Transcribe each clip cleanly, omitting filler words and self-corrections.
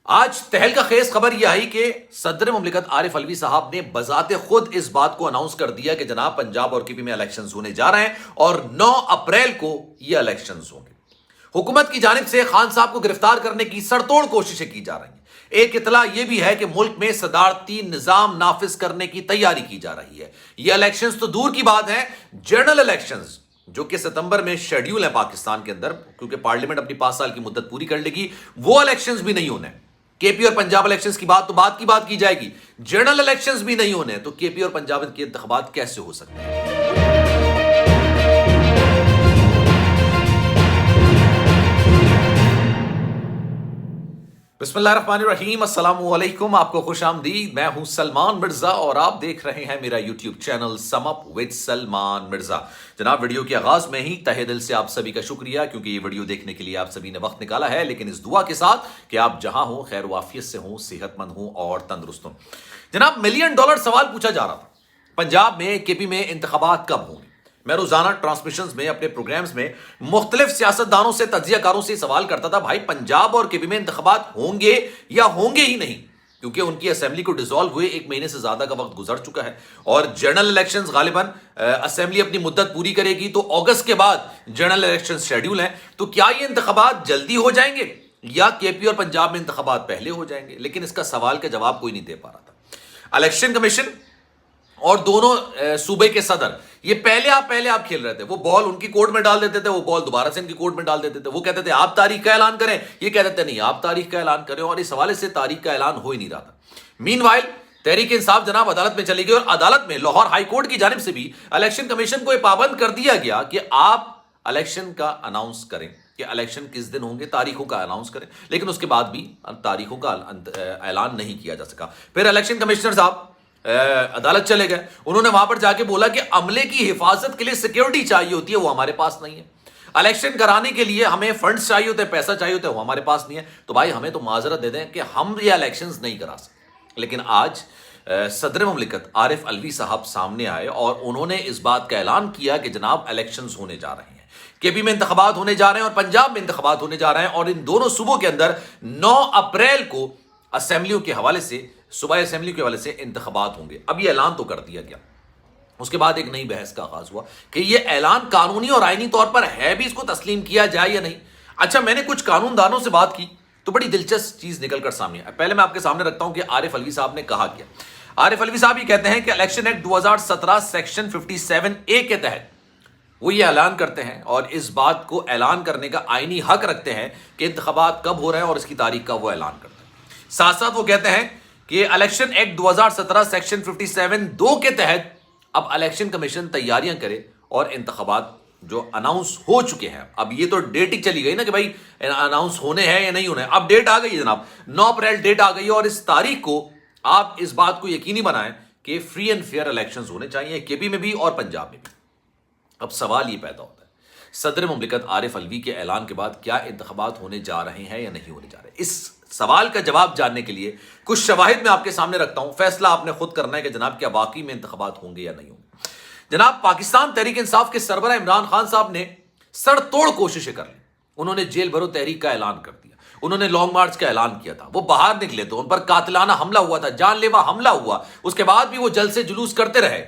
آج تہلکہ خیز خبر یہ آئی کہ صدر مملکت عارف علوی صاحب نے بذات خود اس بات کو اناؤنس کر دیا کہ جناب پنجاب اور KP میں الیکشنز ہونے جا رہے ہیں اور 9 اپریل کو یہ الیکشنز ہوں گے۔ حکومت کی جانب سے خان صاحب کو گرفتار کرنے کی سرتوڑ کوششیں کی جا رہی ہیں۔ ایک اطلاع یہ بھی ہے کہ ملک میں صدارتی نظام نافذ کرنے کی تیاری کی جا رہی ہے۔ یہ الیکشنز تو دور کی بات ہے، جنرل الیکشنز جو کہ ستمبر میں شیڈیول ہے پاکستان کے اندر، کیونکہ پارلیمنٹ اپنی 5 سال کی مدت پوری کر لے گی، وہ الیکشنز بھی نہیں ہونے۔ KP اور پنجاب الیکشنز کی بات تو بات کی جائے گی، جنرل الیکشنز بھی نہیں ہونے، تو KP اور پنجاب کے انتخابات کیسے ہو سکتے ہیں؟ بسم اللہ الرحمن الرحیم، السلام علیکم، آپ کو خوش آمدید۔ میں ہوں سلمان مرزا اور آپ دیکھ رہے ہیں میرا YouTube channel some up with Salman Mirza. جناب ویڈیو کے آغاز میں ہی تہہ دل سے آپ سبھی کا شکریہ، کیونکہ یہ ویڈیو دیکھنے کے لیے آپ سبھی نے وقت نکالا ہے، لیکن اس دعا کے ساتھ کہ آپ جہاں ہوں خیر و عافیت سے ہوں، صحت مند ہوں اور تندرست ہوں۔ جناب $1 ملین سوال پوچھا جا رہا تھا، پنجاب میں KP میں انتخابات کب ہوں گے؟ میں روزانہ ٹرانسمیشنز میں اپنے پروگرامز میں مختلف سیاستدانوں سے، تجزیہ کاروں سے سوال کرتا تھا، بھائی پنجاب اور KP میں انتخابات ہوں گے یا ہوں گے ہی نہیں، کیونکہ ان کی اسمبلی کو ڈیزالو ہوئے 1 مہینے سے زیادہ کا وقت گزر چکا ہے، اور جنرل الیکشنز غالباً اسمبلی اپنی مدت پوری کرے گی تو اگست کے بعد جنرل الیکشنز شیڈیول ہیں، تو کیا یہ انتخابات جلدی ہو جائیں گے یا KP اور پنجاب میں انتخابات پہلے ہو جائیں گے؟ لیکن اس کا سوال کا جواب کوئی نہیں دے پا رہا تھا۔ الیکشن کمیشن اور دونوں صوبے کے صدر یہ پہلے آپ کھیل رہے تھے، وہ بال ان کی کورٹ میں ڈال دیتے تھے، وہ بال دوبارہ سے ان کی کورٹ میں ڈال دیتے تھے، وہ کہتے تھے آپ تاریخ کا اعلان کریں، یہ کہتے تھے نہیں آپ تاریخ کا اعلان کریں، اور اس حوالے سے تاریخ کا اعلان ہو ہی نہیں رہا تھا۔ مین وائل تحریک انصاف جناب عدالت میں چلی گئی، اور عدالت میں لاہور ہائی کورٹ کی جانب سے بھی الیکشن کمیشن کو یہ پابند کر دیا گیا کہ آپ الیکشن کا اناؤنس کریں کہ الیکشن کس دن ہوں گے، تاریخوں کا اناؤنس کریں، لیکن اس کے بعد بھی تاریخوں کا اعلان نہیں کیا جا سکا۔ پھر الیکشن کمشنر صاحب عدالت چلے گئے، انہوں نے وہاں پر جا کے بولا کہ عملے کی حفاظت کے لیے سیکیورٹی چاہیے ہوتی ہے، وہ ہمارے پاس نہیں ہے، الیکشن کرانے کے لیے ہمیں فنڈز چاہیے ہوتے ہیں، پیسہ چاہیے ہوتا ہے، وہ ہمارے پاس نہیں ہے، تو بھائی ہمیں تو معذرت دے دیں کہ ہم یہ الیکشنز نہیں کرا سکتے۔ لیکن آج صدر مملکت عارف علوی صاحب سامنے آئے اور انہوں نے اس بات کا اعلان کیا کہ جناب الیکشنز ہونے جا رہے ہیں، KP میں انتخابات ہونے جا رہے ہیں اور پنجاب میں انتخابات ہونے جا رہے ہیں، اور ان دونوں صوبوں کے اندر 9 اپریل کو اسمبلیوں کے حوالے سے، صوبائی اسمبلی کے حوالے سے انتخابات ہوں گے۔ اب یہ اعلان تو کر دیا گیا، اس کے بعد ایک نئی بحث کا آغاز ہوا کہ یہ اعلان قانونی اور آئینی طور پر ہے بھی، اس کو تسلیم کیا جائے یا نہیں۔ اچھا، میں نے کچھ قانون دانوں سے بات کی تو بڑی دلچسپ چیز نکل کر سامنے آئی۔ پہلے میں آپ کے سامنے رکھتا ہوں کہ عارف علوی صاحب نے کہا کیا۔ عارف علوی صاحب یہ کہتے ہیں کہ الیکشن ایکٹ 2017 سیکشن 57A کے تحت وہ یہ اعلان کرتے ہیں اور اس بات کو اعلان کرنے کا آئینی حق رکھتے ہیں کہ انتخابات کب ہو رہے ہیں اور اس کی تاریخ کا وہ اعلان کرتے ہیں۔ ساتھ ساتھ وہ کہتے ہیں کہ الیکشن ایکٹ 2017 سیکشن 57(2) کے تحت اب الیکشن کمیشن تیاریاں کرے اور انتخابات جو اناؤنس ہو چکے ہیں، اب یہ تو ڈیٹ ہی چلی گئی نا کہ بھائی اناؤنس ہونے ہیں یا نہیں ہونے، اب ڈیٹ آ گئی ہے جناب، 9 اپریل ڈیٹ آ گئی ہے، اور اس تاریخ کو آپ اس بات کو یقینی بنائیں کہ فری اینڈ فیئر الیکشنز ہونے چاہیے، KP میں بھی اور پنجاب میں بھی۔ اب سوال یہ پیدا ہوتا ہے، صدر مملکت عارف علوی کے اعلان کے بعد کیا انتخابات ہونے جا رہے ہیں یا نہیں ہونے جا رہے؟ اس سوال کا جواب جاننے کے لیے کچھ شواہد میں آپ کے سامنے رکھتا ہوں، فیصلہ آپ نے خود کرنا ہے کہ جناب کیا واقعی میں انتخابات ہوں گے یا نہیں ہوں گے۔ جناب پاکستان تحریک انصاف کے سربراہ عمران خان صاحب نے سر توڑ کوششیں کر لی، انہوں نے جیل بھرو تحریک کا اعلان کر دیا، انہوں نے لانگ مارچ کا اعلان کیا تھا، وہ باہر نکلے تو ان پر قاتلانہ حملہ ہوا تھا، جان لیوا حملہ ہوا، اس کے بعد بھی وہ جلسے جلوس کرتے رہے۔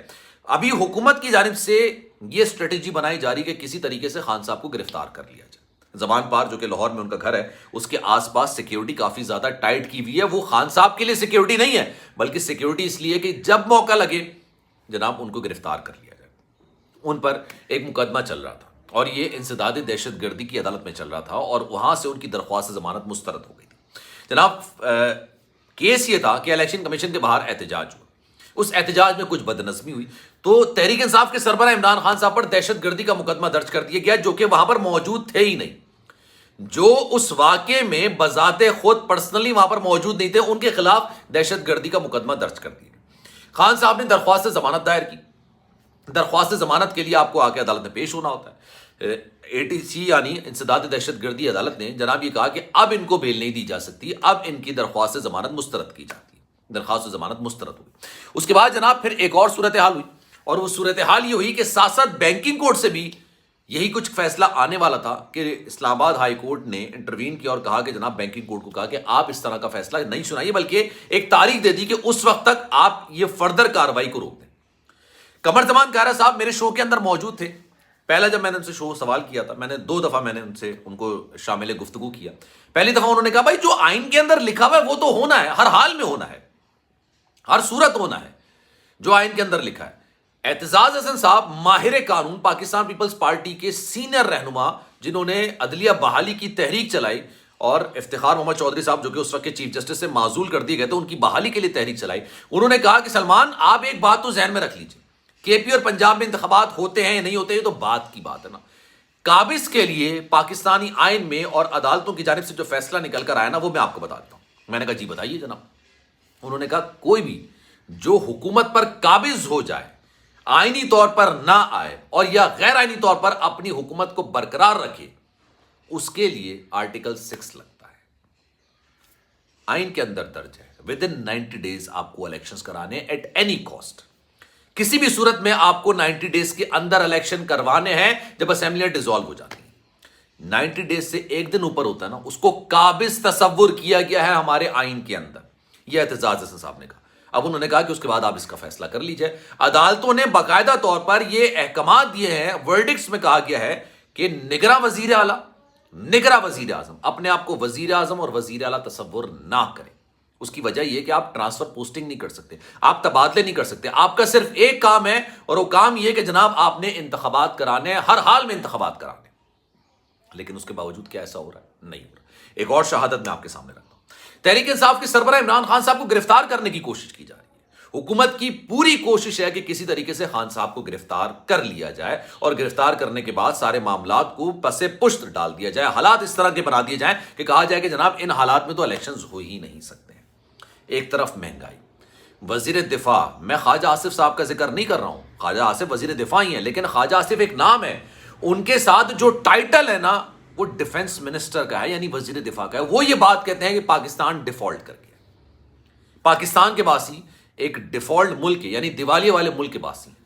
ابھی حکومت کی جانب سے یہ اسٹریٹجی بنائی جا رہی کہ کسی طریقے سے خان صاحب کو گرفتار کر لیا جائے۔ زبان پار جو کہ لاہور میں ان کا گھر ہے، اس کے آس پاس سیکیورٹی کافی زیادہ ٹائٹ کی ہوئی ہے، وہ خان صاحب کے لیے سیکیورٹی نہیں ہے، بلکہ سیکیورٹی اس لیے کہ جب موقع لگے جناب ان کو گرفتار کر لیا جائے۔ ان پر ایک مقدمہ چل رہا تھا اور یہ انسداد دہشت گردی کی عدالت میں چل رہا تھا، اور وہاں سے ان کی درخواست ضمانت مسترد ہو گئی تھی۔ جناب کیس یہ تھا کہ الیکشن کمیشن کے باہر احتجاج ہوا، اس احتجاج میں کچھ بدنظمی ہوئی تو تحریک انصاف کے سربراہ عمران خان صاحب پر دہشت گردی کا مقدمہ درج کر دیا گیا، جو کہ وہاں پر موجود تھے ہی نہیں، جو اس واقعے میں بذات خود پرسنلی وہاں پر موجود نہیں تھے، ان کے خلاف دہشت گردی کا مقدمہ درج کر دیا گیا۔ خان صاحب نے درخواست ضمانت دائر کی، درخواست ضمانت کے لیے آپ کو آ کے عدالت میں پیش ہونا ہوتا ہے۔ ATC یعنی انسداد دہشت گردی عدالت نے جناب یہ کہا کہ اب ان کو بیل نہیں دی جا سکتی، اب ان کی درخواست ضمانت مسترد کی جاتی ہے، درخواست ضمانت مسترد ہوئی۔ اس کے بعد جناب پھر ایک اور صورتحال ہوئی، اور وہ صورتحال یہ ہوئی کہ ساتھ ساتھ بینکنگ کوڈ سے بھی یہی کچھ فیصلہ آنے والا تھا کہ اسلام آباد ہائی کورٹ نے انٹروین کیا اور کہا کہ جناب بینکنگ کورٹ کو کہا کہ آپ اس طرح کا فیصلہ نہیں سنائیے، بلکہ ایک تاریخ دے دی کہ اس وقت تک آپ یہ فردر کارروائی کو روک دیں۔ قمر زمان کارا صاحب میرے شو کے اندر موجود تھے۔ پہلا جب میں نے ان سے شو سوال کیا تھا، میں نے 2 دفعہ میں نے ان کو شامل گفتگو کیا۔ پہلی دفعہ انہوں نے کہا بھائی جو آئین کے اندر لکھا ہوا ہے وہ تو ہونا ہے، ہر حال میں ہونا ہے، ہر صورت ہونا ہے جو آئین کے اندر لکھا ہے۔ اعتزاز احسن صاحب ماہر قانون، پاکستان پیپلز پارٹی کے سینئر رہنما، جنہوں نے عدلیہ بحالی کی تحریک چلائی، اور افتخار محمد چودھری صاحب جو کہ اس وقت کے چیف جسٹس سے معزول کر دیے گئے تھے، ان کی بحالی کے لیے تحریک چلائی۔ انہوں نے کہا کہ سلمان آپ ایک بات تو ذہن میں رکھ لیجیے، کے پی اور پنجاب میں انتخابات ہوتے ہیں یا نہیں ہوتے، یہ تو بات کی بات ہے نا۔ قابض کے لیے پاکستانی آئین میں اور عدالتوں کی جانب سے جو فیصلہ نکل کر آیا نا، وہ میں آپ کو بتاتا ہوں۔ میں نے کہا جی بتائیے جناب۔ انہوں نے کہا کوئی بھی جو حکومت پر قابض ہو جائے، آئینی طور پر نہ آئے اور یا غیر آئینی طور پر اپنی حکومت کو برقرار رکھے، اس کے لیے آرٹیکل 6 لگتا ہے، آئین کے اندر درج ہے۔ ود ان 90 days آپ کو الیکشنز کرانے ایٹ اینی کاسٹ، کسی بھی صورت میں آپ کو 90 days کے اندر الیکشن کروانے ہیں جب اسمبلیاں ڈیزالو ہو جاتی ہیں۔ 90 days سے ایک دن اوپر ہوتا ہے نا، اس کو قابض تصور کیا گیا ہے ہمارے آئین کے اندر، یہ اعتزاز احسن صاحب نے کہا۔ اب انہوں نے کہا کہ اس کے بعد آپ اس کا فیصلہ کر لیجئے۔ عدالتوں نے باقاعدہ طور پر یہ احکامات دیے ہیں، ورڈکٹس میں کہا گیا ہے کہ نگراں وزیر اعلیٰ، نگراں وزیر اعظم اپنے آپ کو وزیر اعظم اور وزیر اعلیٰ تصور نہ کریں۔ اس کی وجہ یہ کہ آپ ٹرانسفر پوسٹنگ نہیں کر سکتے، آپ تبادلے نہیں کر سکتے، آپ کا صرف ایک کام ہے اور وہ کام یہ کہ جناب آپ نے انتخابات کرانے ہیں، ہر حال میں انتخابات کرانے ہیں۔ لیکن اس کے باوجود کیا ایسا ہو رہا ہے؟ نہیں ہو رہا۔ ایک اور شہادت میں آپ کے سامنے رکھتا ہوں۔ تحریک انصاف کے سربراہ عمران خان صاحب کو گرفتار کرنے کی کوشش کی جا رہی ہے۔ حکومت کی پوری کوشش ہے کہ کسی طریقے سے خان صاحب کو گرفتار کر لیا جائے اور گرفتار کرنے کے بعد سارے معاملات کو پس پشت ڈال دیا جائے، حالات اس طرح کے بنا دیے جائیں کہ کہا جائے کہ جناب ان حالات میں تو الیکشنز ہو ہی نہیں سکتے ہیں۔ ایک طرف مہنگائی، وزیر دفاع، میں خواجہ آصف صاحب کا ذکر نہیں کر رہا ہوں، خواجہ آصف وزیر دفاع ہی ہیں، لیکن خواجہ آصف ایک نام ہے، ان کے ساتھ جو ٹائٹل ہے نا وہ ڈیفنس منسٹر کا ہے، یعنی وزیر دفاع کا ہے۔ وہ یہ بات کہتے ہیں کہ پاکستان ڈیفالٹ کر گیا۔ پاکستان کے باسی ایک ڈیفالٹ ملک ہے، یعنی دیوالیے والے ملک کے باسی ہیں۔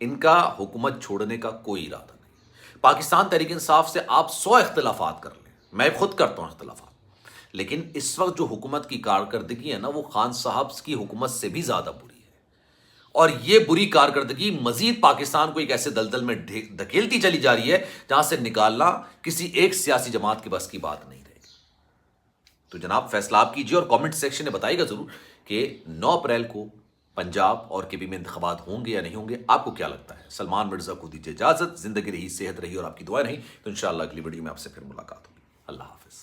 ان کا حکومت چھوڑنے کا کوئی ارادہ نہیں۔ پاکستان تحریک انصاف سے آپ 100 اختلافات کر لیں، میں خود کرتا ہوں اختلافات، لیکن اس وقت جو حکومت کی کارکردگی ہے نا وہ خان صاحب کی حکومت سے بھی زیادہ بری ہے، اور یہ بری کارکردگی مزید پاکستان کو ایک ایسے دلدل میں دھکیلتی چلی جا رہی ہے جہاں سے نکالنا کسی ایک سیاسی جماعت کے بس کی بات نہیں رہے گی۔ تو جناب فیصلہ آپ کیجیے اور کامنٹ سیکشن میں بتائیے گا ضرور کہ 9 اپریل کو پنجاب اور کے پی میں انتخابات ہوں گے یا نہیں ہوں گے، آپ کو کیا لگتا ہے؟ سلمان مرزا کو دیجیے اجازت، زندگی رہی، صحت رہی اور آپ کی دعائیں رہی، تو انشاءاللہ اگلی ویڈیو میں آپ سے پھر ملاقات ہوگی۔ اللہ حافظ۔